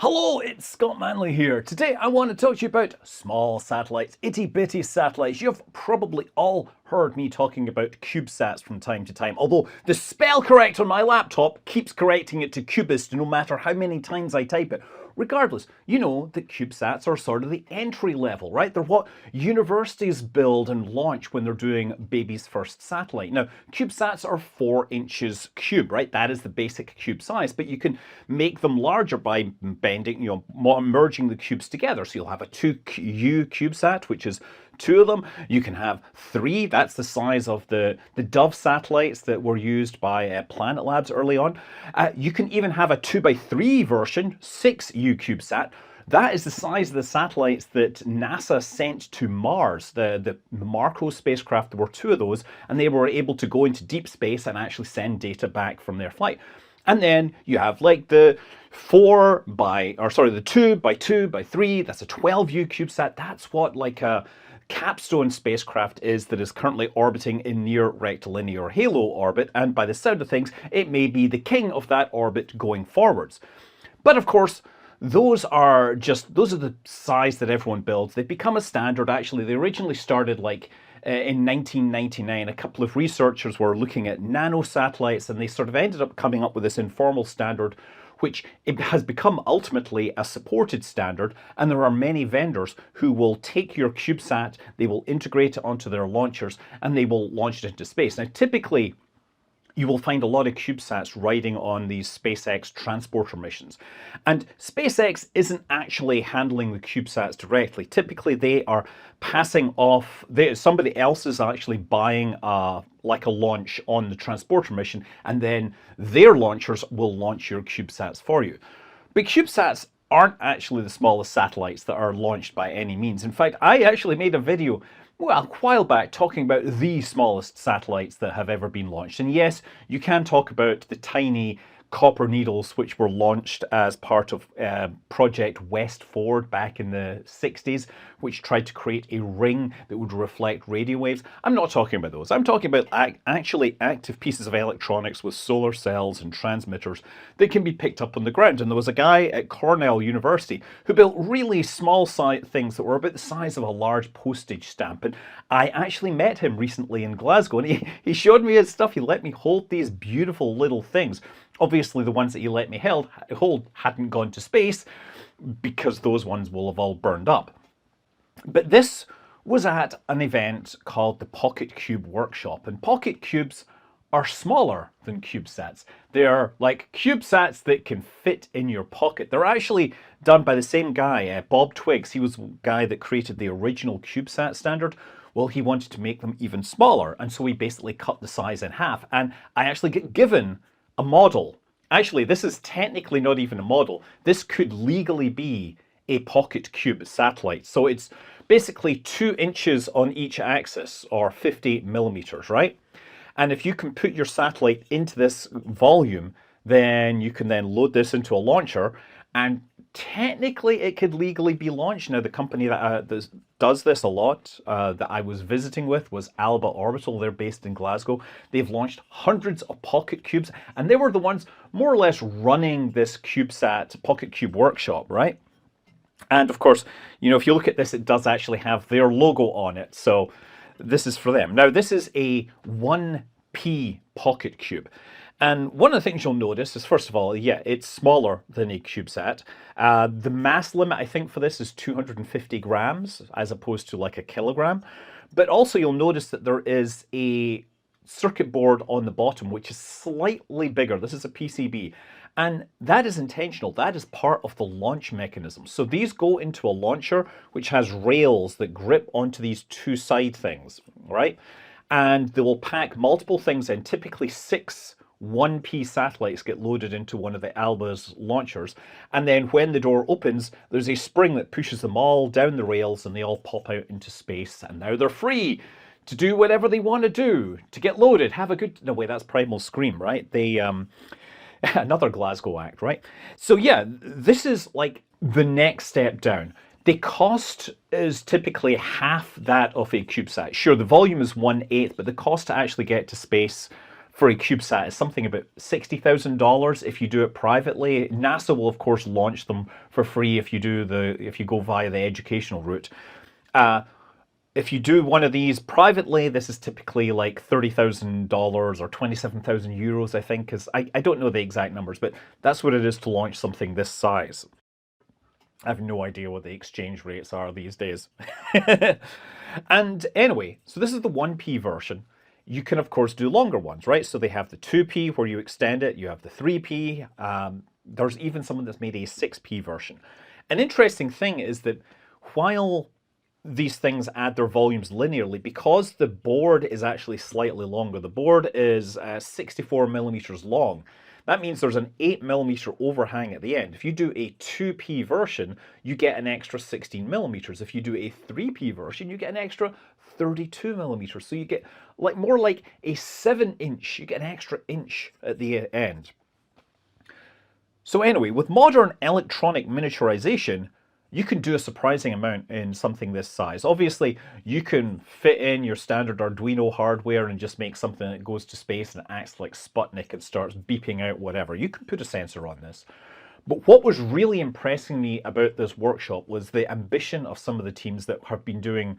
Hello, it's Scott Manley here. Today I want to talk to you about small satellites, itty bitty satellites. You've probably all heard me talking about CubeSats from time to time, although the spell corrector on my laptop keeps correcting it to cubist no matter how many times I type it. Regardless, you know that CubeSats are sort of the entry level, right? They're what universities build and launch when they're doing baby's first satellite. Now, CubeSats are 4 inches cube, right? That is the basic cube size, but you can make them larger by bending, merging the cubes together. So you'll have a 2U CubeSat, which is 2 of them. You can have 3. That's the size of the Dove satellites that were used by Planet Labs early on. You can even have a 2x3 version, 6U CubeSat. That is the size of the satellites that NASA sent to Mars. The Marco spacecraft, there were 2 of those, and they were able to go into deep space and actually send data back from their flight. And then you have like the 2x2x3, that's a 12U CubeSat. That's what like a capstone spacecraft is that is currently orbiting in near rectilinear halo orbit, and by the sound of things, it may be the king of that orbit going forwards. But of course, those are the size that everyone builds. They've become a standard. Actually, they originally started like in 1999, a couple of researchers were looking at nano satellites, and they sort of ended up coming up with this informal standard, which it has become ultimately a supported standard. And there are many vendors who will take your CubeSat, they will integrate it onto their launchers, and they will launch it into space. Now, typically, you will find a lot of CubeSats riding on these SpaceX transporter missions. And SpaceX isn't actually handling the CubeSats directly. Typically, they are passing off, somebody else is actually buying like a launch on the transporter mission, and then their launchers will launch your CubeSats for you. But CubeSats aren't actually the smallest satellites that are launched by any means. In fact, I actually made a video a while back talking about the smallest satellites that have ever been launched. And yes, you can talk about the tiny copper needles which were launched as part of Project West Forward back in the 60s, which tried to create a ring that would reflect radio waves. I'm not talking about those. I'm talking about actually active pieces of electronics with solar cells and transmitters that can be picked up on the ground. And there was a guy at Cornell University who built really small things that were about the size of a large postage stamp. And I actually met him recently in Glasgow, and he showed me his stuff. He let me hold these beautiful little things. Obviously, the ones that he let me hold hadn't gone to space, because those ones will have all burned up. But this was at an event called the PocketQube workshop, and PocketQubes are smaller than CubeSats. They're like CubeSats that can fit in your pocket. They're actually done by the same guy, Bob Twiggs. He was the guy that created the original CubeSat standard. Well, he wanted to make them even smaller, and so he basically cut the size in half. And I actually get given a model. Actually, this is technically not even a model. This could legally be a PocketQube satellite. So it's basically 2 inches on each axis, or 50 millimeters, right? And if you can put your satellite into this volume, then you can then load this into a launcher, and technically it could legally be launched. Now, the company that does this a lot, that I was visiting with, was Alba Orbital. They're based in Glasgow. They've launched hundreds of PocketQubes, and they were the ones more or less running this CubeSat PocketQube workshop, right? And of course, if you look at this, it does actually have their logo on it. So this is for them. Now, this is a 1P PocketQube. And one of the things you'll notice is, first of all, yeah, it's smaller than a CubeSat. The mass limit, I think, for this is 250 grams, as opposed to like a kilogram. But also you'll notice that there is a circuit board on the bottom, which is slightly bigger. This is a PCB. And that is intentional. That is part of the launch mechanism. So these go into a launcher, which has rails that grip onto these 2 side things, right? And they will pack multiple things in, typically 6 1P satellites get loaded into one of the Alba's launchers, and then when the door opens, there's a spring that pushes them all down the rails, and they all pop out into space, and now they're free to do whatever they want to do, to get loaded, have a good... No, wait, that's Primal Scream, right? They, another Glasgow act, right? So yeah, this is like the next step down. The cost is typically half that of a CubeSat. Sure, the volume is 1/8, but the cost to actually get to space for a CubeSat is something about $60,000 if you do it privately. NASA will of course launch them for free if you go via the educational route. If you do one of these privately, this is typically like $30,000 or 27,000 euros, I think, because I don't know the exact numbers, but that's what it is to launch something this size. I have no idea what the exchange rates are these days. And anyway, so this is the 1P version. You can, of course, do longer ones, right? So they have the 2P where you extend it. You have the 3P. There's even someone that's made a 6P version. An interesting thing is that while these things add their volumes linearly, because the board is actually slightly longer, the board is 64 millimeters long. That means there's an 8 millimeter overhang at the end. If you do a 2P version, you get an extra 16 millimeters. If you do a 3P version, you get an extra 32 millimeters. So you get more like a 7-inch, you get an extra inch at the end. So anyway, with modern electronic miniaturization, you can do a surprising amount in something this size. Obviously, you can fit in your standard Arduino hardware and just make something that goes to space and acts like Sputnik and starts beeping out whatever. You can put a sensor on this. But what was really impressing me about this workshop was the ambition of some of the teams that have been doing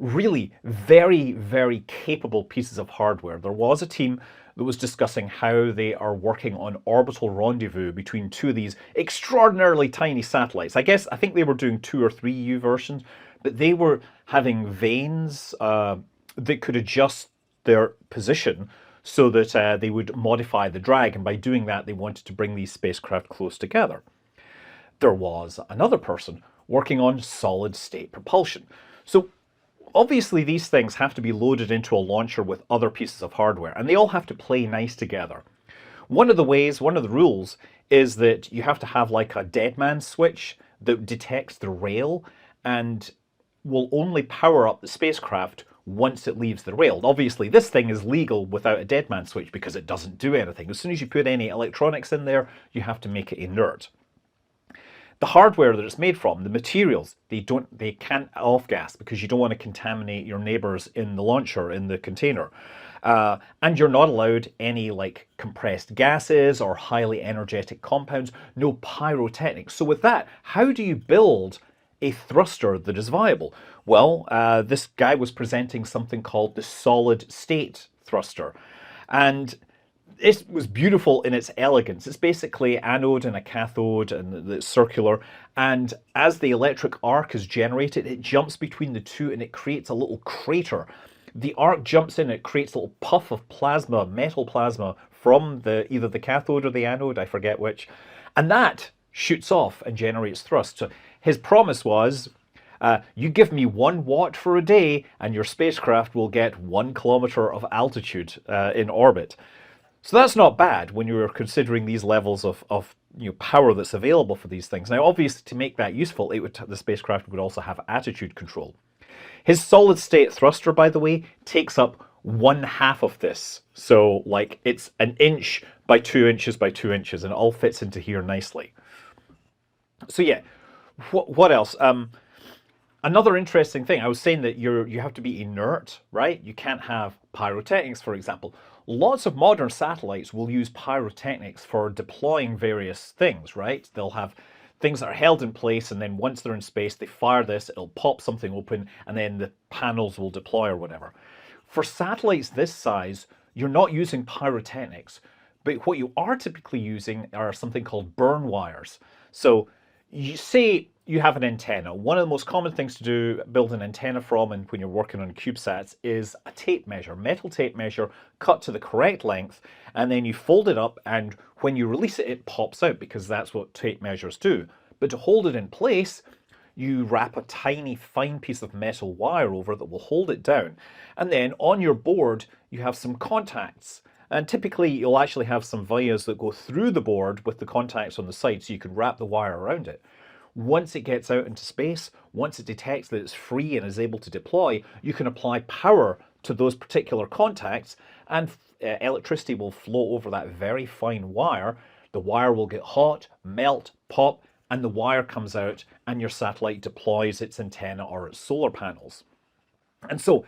really very, very capable pieces of hardware. There was a team that was discussing how they are working on orbital rendezvous between two of these extraordinarily tiny satellites. I think they were doing 2 or 3U versions, but they were having vanes that could adjust their position so that they would modify the drag, and by doing that, they wanted to bring these spacecraft close together. There was another person working on solid-state propulsion. So obviously, these things have to be loaded into a launcher with other pieces of hardware, and they all have to play nice together. One of the rules is that you have to have like a dead man switch that detects the rail and will only power up the spacecraft once it leaves the rail. Obviously, this thing is legal without a dead man switch because it doesn't do anything. As soon as you put any electronics in there, you have to make it inert. The hardware that it's made from, the materials, they can't off-gas because you don't want to contaminate your neighbors in the launcher, in the container. And you're not allowed any like compressed gases or highly energetic compounds, no pyrotechnics. So with that, how do you build a thruster that is viable? Well, this guy was presenting something called the solid-state thruster. And it was beautiful in its elegance. It's basically anode and a cathode, and it's circular. And as the electric arc is generated, it jumps between the two and it creates a little crater. The arc jumps in, it creates a little puff of plasma, metal plasma, from either the cathode or the anode, I forget which. And that shoots off and generates thrust. So his promise was, you give me 1 watt for a day and your spacecraft will get 1 kilometer of altitude in orbit. So that's not bad when you're considering these levels of power that's available for these things. Now, obviously, to make that useful, the spacecraft would also have attitude control. His solid-state thruster, by the way, takes up 1/2 of this. So, like, it's 1 inch by 2 inches by 2 inches, and it all fits into here nicely. So yeah, what else? Another interesting thing, I was saying that you have to be inert, right? You can't have pyrotechnics, for example. Lots of modern satellites will use pyrotechnics for deploying various things, right? They'll have things that are held in place, and then once they're in space, they fire this, it'll pop something open, and then the panels will deploy or whatever. For satellites this size, you're not using pyrotechnics, but what you are typically using are something called burn wires. So you say you have an antenna. One of the most common things to build an antenna from, and when you're working on CubeSats, is a tape measure, metal tape measure, cut to the correct length, and then you fold it up, and when you release it, it pops out because that's what tape measures do. But to hold it in place, you wrap a tiny fine piece of metal wire over that will hold it down. And then on your board, you have some contacts. And typically you'll actually have some vias that go through the board with the contacts on the side, so you can wrap the wire around it. Once it gets out into space, once it detects that it's free and is able to deploy, you can apply power to those particular contacts, and electricity will flow over that very fine wire. The wire will get hot, melt, pop, and the wire comes out, and your satellite deploys its antenna or its solar panels. And so,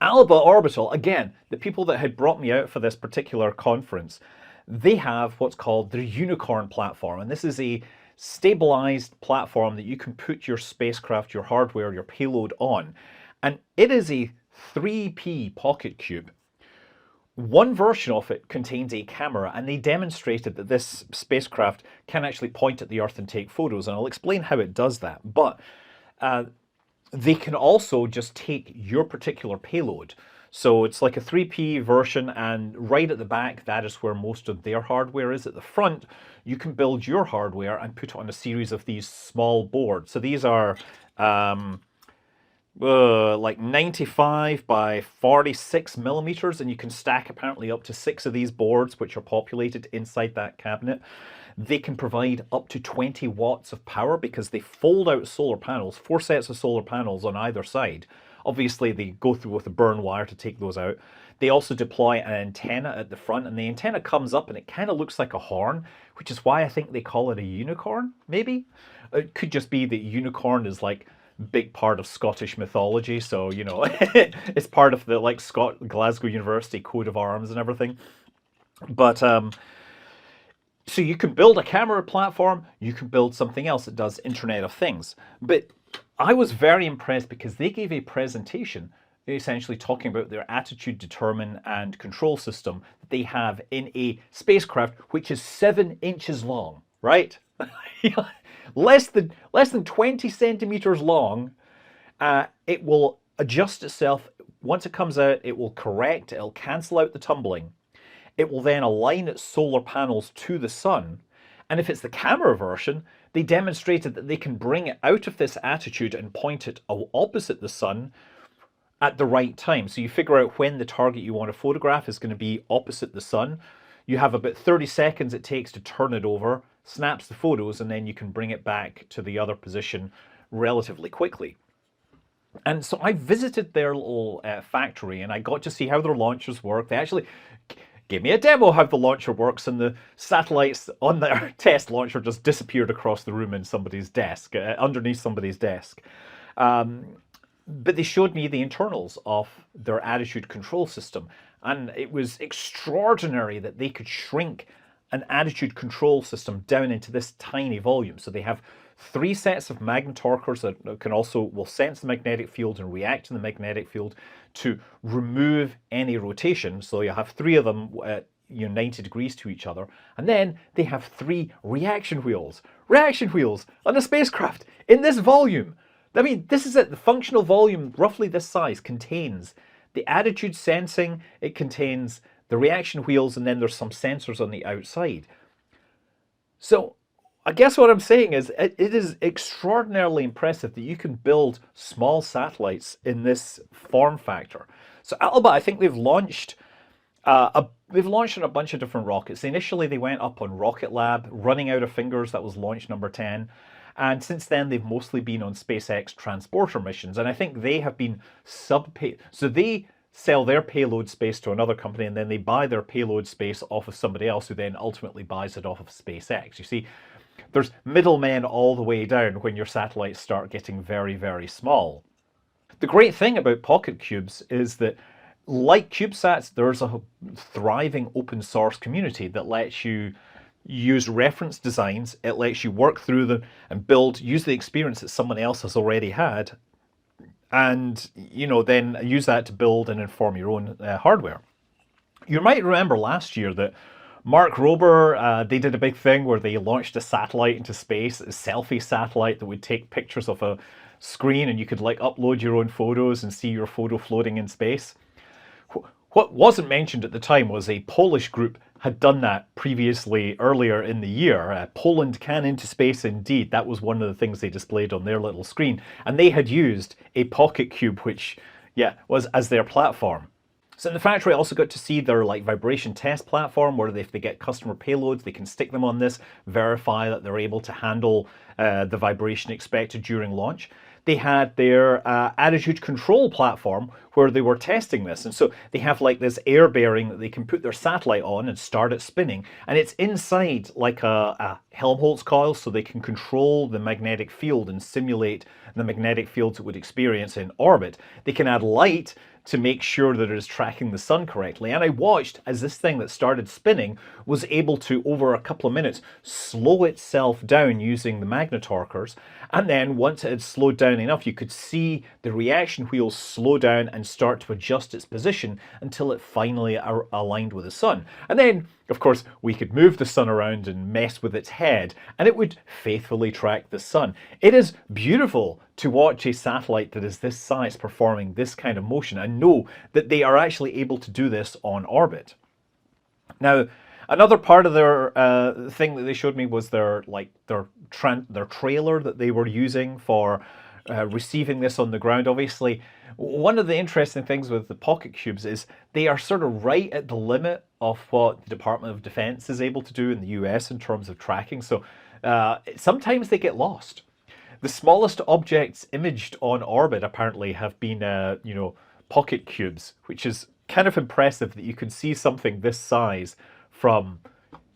Alba Orbital, again, the people that had brought me out for this particular conference, they have what's called the Unicorn platform. And this is a stabilized platform that you can put your spacecraft, your hardware, your payload on. And it is a 3P PocketQube. One version of it contains a camera, and they demonstrated that this spacecraft can actually point at the Earth and take photos, and I'll explain how it does that. But they can also just take your particular payload. So it's like a 3P version, and right at the back, that is where most of their hardware is. At the front, you can build your hardware and put it on a series of these small boards. So these are like 95 by 46 millimeters, and you can stack apparently up to 6 of these boards, which are populated inside that cabinet. They can provide up to 20 watts of power because they fold out solar panels, 4 sets of solar panels on either side. Obviously, they go through with a burn wire to take those out. They also deploy an antenna at the front, and the antenna comes up and it kind of looks like a horn, which is why I think they call it a unicorn, maybe? It could just be that unicorn is like big part of Scottish mythology, so you know it's part of the like Glasgow University coat of arms and everything. But so you can build a camera platform, you can build something else that does Internet of Things. But I was very impressed because they gave a presentation essentially talking about their attitude, determine, and control system that they have in a spacecraft which is 7 inches long, right? less than 20 centimeters long. It will adjust itself. Once it comes out, it will correct, it'll cancel out the tumbling. It will then align its solar panels to the sun. And if it's the camera version, they demonstrated that they can bring it out of this attitude and point it opposite the sun at the right time. So you figure out when the target you want to photograph is going to be opposite the sun. You have about 30 seconds it takes to turn it over, snaps the photos, and then you can bring it back to the other position relatively quickly. And so I visited their little factory, and I got to see how their launchers work. They actually gave me a demo of how the launcher works, and the satellites on their test launcher just disappeared across the room in somebody's desk, underneath somebody's desk. But they showed me the internals of their attitude control system, and it was extraordinary that they could shrink an attitude control system down into this tiny volume. So they have 3 sets of magnetorquers that will sense the magnetic field and react to the magnetic field to remove any rotation. So you have 3 of them at 90 degrees to each other. And then they have 3 reaction wheels. Reaction wheels on a spacecraft in this volume. I mean, this is it. The functional volume, roughly this size, contains the attitude sensing, it contains the reaction wheels, and then there's some sensors on the outside. So I guess what I'm saying is it is extraordinarily impressive that you can build small satellites in this form factor. So Alba, I think they've launched on a bunch of different rockets. Initially, they went up on Rocket Lab, running out of fingers. That was launch number 10. And since then, they've mostly been on SpaceX transporter missions. And I think they have been so they sell their payload space to another company, and then they buy their payload space off of somebody else who then ultimately buys it off of SpaceX. You see, there's middlemen all the way down when your satellites start getting very, very small. The great thing about PocketQubes is that, like CubeSats, there's a thriving open source community that lets you use reference designs. It lets you work through them and use the experience that someone else has already had, and then use that to build and inform your own hardware. You might remember last year that Mark Rober, they did a big thing where they launched a satellite into space, a selfie satellite that would take pictures of a screen, and you could like upload your own photos and see your photo floating in space. What wasn't mentioned at the time was a Polish group had done that previously earlier in the year. Poland can into space indeed. That was one of the things they displayed on their little screen. And they had used a PocketQube, which, was as their platform. So in the factory, I also got to see their vibration test platform, where if they get customer payloads, they can stick them on this, verify that they're able to handle the vibration expected during launch. They had their attitude control platform where they were testing this. And so they have this air bearing that they can put their satellite on and start it spinning. And it's inside like a Helmholtz coils so they can control the magnetic field and simulate the magnetic fields it would experience in orbit. They can add light to make sure that it is tracking the sun correctly. And I watched as this thing that started spinning was able to, over a couple of minutes, slow itself down using the magnetorquers. And then once it had slowed down enough, you could see the reaction wheels slow down and start to adjust its position until it finally aligned with the sun. And then, of course, we could move the sun around and mess with its head, and it would faithfully track the sun. It is beautiful to watch a satellite that is this size performing this kind of motion and know that they are actually able to do this on orbit. Now, another part of their thing that they showed me was their trailer that they were using for receiving this on the ground. Obviously, one of the interesting things with the PocketQubes is they are sort of right at the limit of what the Department of Defense is able to do in the US in terms of tracking. So sometimes they get lost. The smallest objects imaged on orbit apparently have been, PocketQubes, which is kind of impressive that you can see something this size from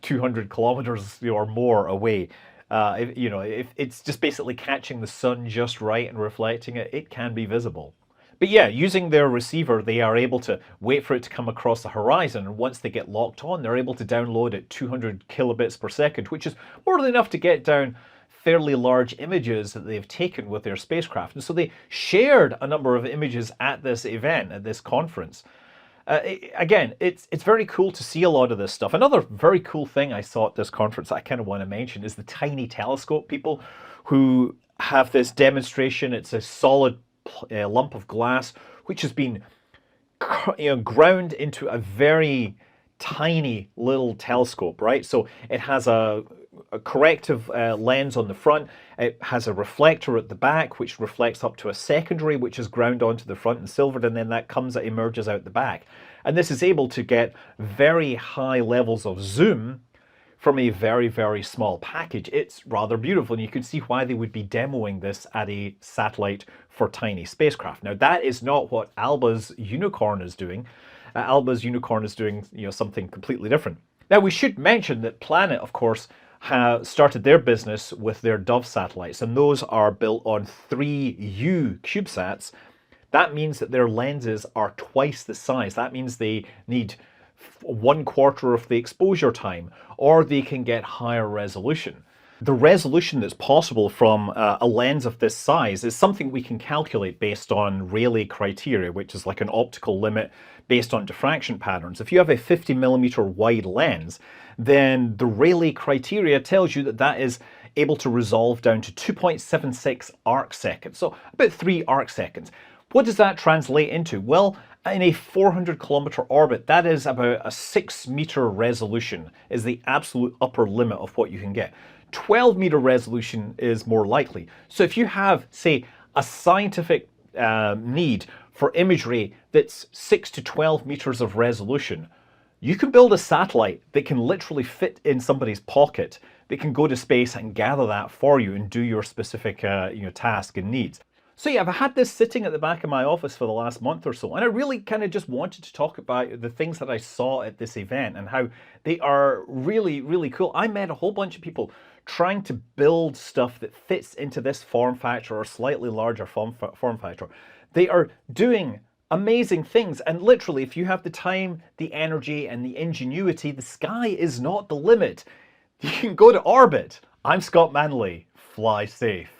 200 kilometers or more away. If it's just basically catching the sun just right and reflecting it, it can be visible. But yeah, using their receiver, they are able to wait for it to come across the horizon, and once they get locked on, they're able to download at 200 kilobits per second, which is more than enough to get down fairly large images that they've taken with their spacecraft. And so they shared a number of images at this event, at this conference. Again, it's very cool to see a lot of this stuff. Another very cool thing I saw at this conference that I kind of want to mention is the tiny telescope people who have this demonstration. It's a solid lump of glass which has been ground into a very tiny little telescope, right? So it has a corrective lens on the front. It has a reflector at the back, which reflects up to a secondary, which is ground onto the front and silvered, and then that emerges out the back. And this is able to get very high levels of zoom from a very, very small package. It's rather beautiful, and you can see why they would be demoing this at a satellite for tiny spacecraft. Now, that is not what Alba's Unicorn is doing. Alba's Unicorn is doing something completely different. Now, we should mention that Planet, of course, have started their business with their Dove satellites, and those are built on 3U CubeSats. That means that their lenses are twice the size. That means they need 1/4 of the exposure time, or they can get higher resolution. The resolution that's possible from a lens of this size is something we can calculate based on Rayleigh criteria, which is like an optical limit based on diffraction patterns. If you have a 50mm wide lens, then the Rayleigh criteria tells you that that is able to resolve down to 2.76 arc seconds, so about 3 arc seconds. What does that translate into? Well, in a 400-kilometer orbit, that is about a 6-meter resolution is the absolute upper limit of what you can get. 12-meter resolution is more likely. So if you have, say, a scientific need for imagery that's 6 to 12 meters of resolution, you can build a satellite that can literally fit in somebody's pocket, that can go to space and gather that for you and do your specific task and needs. So yeah, I've had this sitting at the back of my office for the last month or so, and I really kind of just wanted to talk about the things that I saw at this event and how they are really, really cool. I met a whole bunch of people trying to build stuff that fits into this form factor or slightly larger form factor. They are doing amazing things, and literally, if you have the time, the energy, and the ingenuity, the sky is not the limit. You can go to orbit. I'm Scott Manley. Fly safe.